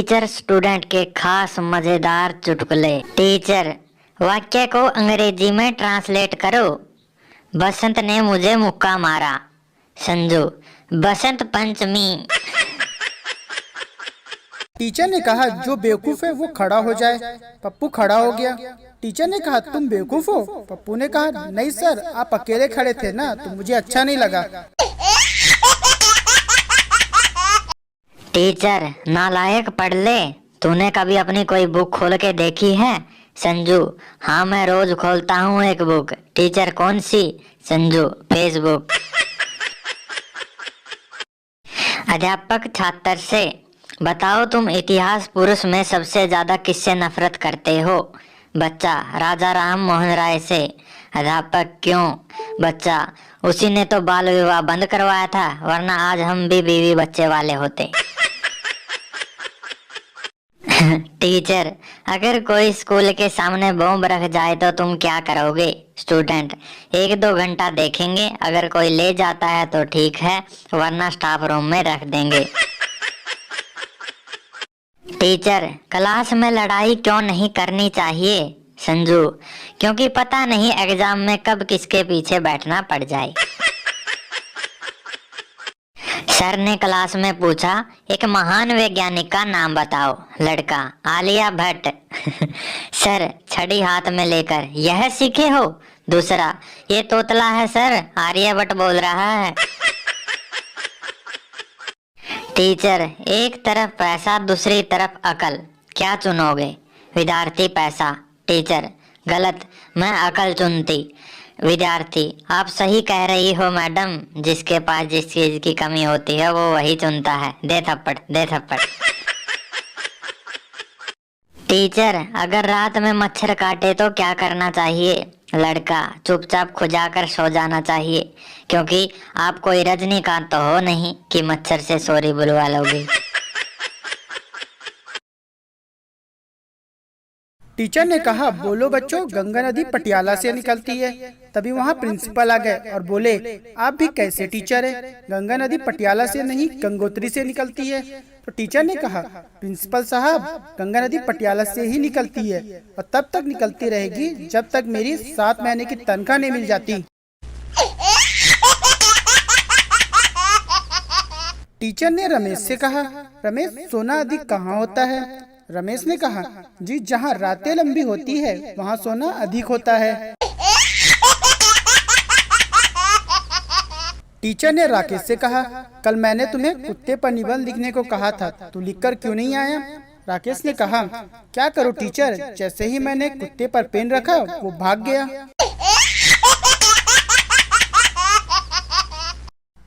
Teacher student के खास मजेदार चुटकुले। टीचर, वाक्य को अंग्रेजी में ट्रांसलेट करो। बसंत ने मुझे मुक्का मारा। संजू, बसंत पंचमी। टीचर ने कहा जो बेवकूफ है वो खड़ा हो जाए। पप्पू खड़ा हो गया। टीचर ने कहा तुम बेवकूफ हो। पप्पू ने कहा नहीं सर, आप अकेले खड़े थे ना तो मुझे अच्छा नहीं लगा। टीचर, नालायक, पढ़ ले। तूने कभी अपनी कोई बुक खोल के देखी है? संजू, हाँ मैं रोज खोलता हूँ एक बुक। टीचर, कौन सी? संजू, फेसबुक। अध्यापक छात्र से, बताओ तुम इतिहास पुरुष में सबसे ज्यादा किससे नफरत करते हो? बच्चा, राजा राम मोहन राय से। अध्यापक, क्यों? बच्चा, उसी ने तो बाल विवाह बंद करवाया था, वरना आज हम भी बीवी बच्चे वाले होते। टीचर, अगर कोई स्कूल के सामने बॉम्ब रख जाए तो तुम क्या करोगे? स्टूडेंट, 1-2 घंटा देखेंगे, अगर कोई ले जाता है तो ठीक है, वरना स्टाफ रूम में रख देंगे। टीचर, क्लास में लड़ाई क्यों नहीं करनी चाहिए? संजू, क्योंकि पता नहीं एग्जाम में कब किसके पीछे बैठना पड़ जाए। सर ने क्लास में पूछा, एक महान वैज्ञानिक का नाम बताओ। लड़का, आलिया भट्ट। सर, छड़ी हाथ में लेकर, यह सीखे हो? दूसरा, ये तोतला है सर, आर्यभट्ट बोल रहा है। टीचर, एक तरफ पैसा दूसरी तरफ अकल, क्या चुनोगे? विद्यार्थी, पैसा। टीचर, गलत, मैं अकल चुनती। विद्यार्थी, आप सही कह रही हो मैडम, जिसके पास जिस चीज की कमी होती है वो वही चुनता है। दे थप्पड़, दे थप्पड़। टीचर, अगर रात में मच्छर काटे तो क्या करना चाहिए? लड़का, चुपचाप खुजाकर सो जाना चाहिए, क्योंकि आप कोई रजनीकांत तो हो नहीं कि मच्छर से सॉरी बुलवा लोगे। टीचर ने कहा बोलो बच्चों, गंगा नदी पटियाला से निकलती है। तभी वहाँ प्रिंसिपल आ गए और बोले आप भी कैसे टीचर है? गंगा नदी पटियाला से नहीं गंगोत्री से निकलती है। तो टीचर ने कहा प्रिंसिपल साहब, गंगा नदी पटियाला से ही निकलती है और तब तक निकलती रहेगी जब तक मेरी 7 महीने की तनख्वाह नहीं मिल जाती। टीचर ने रमेश से कहा रमेश, सोना अधिक कहाँ होता है? रमेश ने कहा जी, जहाँ रातें लंबी होती है वहाँ सोना अधिक होता है। टीचर ने राकेश से कहा कल मैंने तुम्हें कुत्ते पर निबंध लिखने को कहा था, तू लिखकर क्यों नहीं आया? राकेश ने कहा क्या करूँ टीचर, जैसे ही मैंने कुत्ते पर पेन रखा वो भाग गया।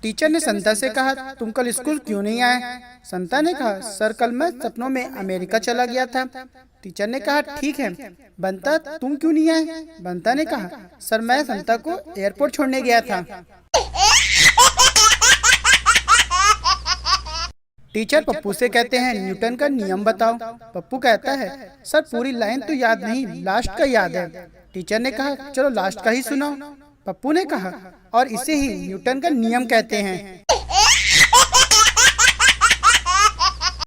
टीचर ने संता से कहा तुम कल स्कूल क्यों नहीं आए? संता ने कहा सर, कल मैं सपनों में अमेरिका चला गया था। टीचर ने कहा ठीक है, बंता तुम क्यों नहीं आए? बंता ने कहा सर, मैं संता को एयरपोर्ट छोड़ने गया था। टीचर पप्पू से कहते हैं न्यूटन का नियम बताओ। पप्पू कहता है सर, पूरी लाइन तो याद नहीं, लास्ट का याद है। टीचर ने कहा चलो लास्ट का ही सुनाओ। पप्पू ने कहा और इसे ही न्यूटन का नियम कहते हैं।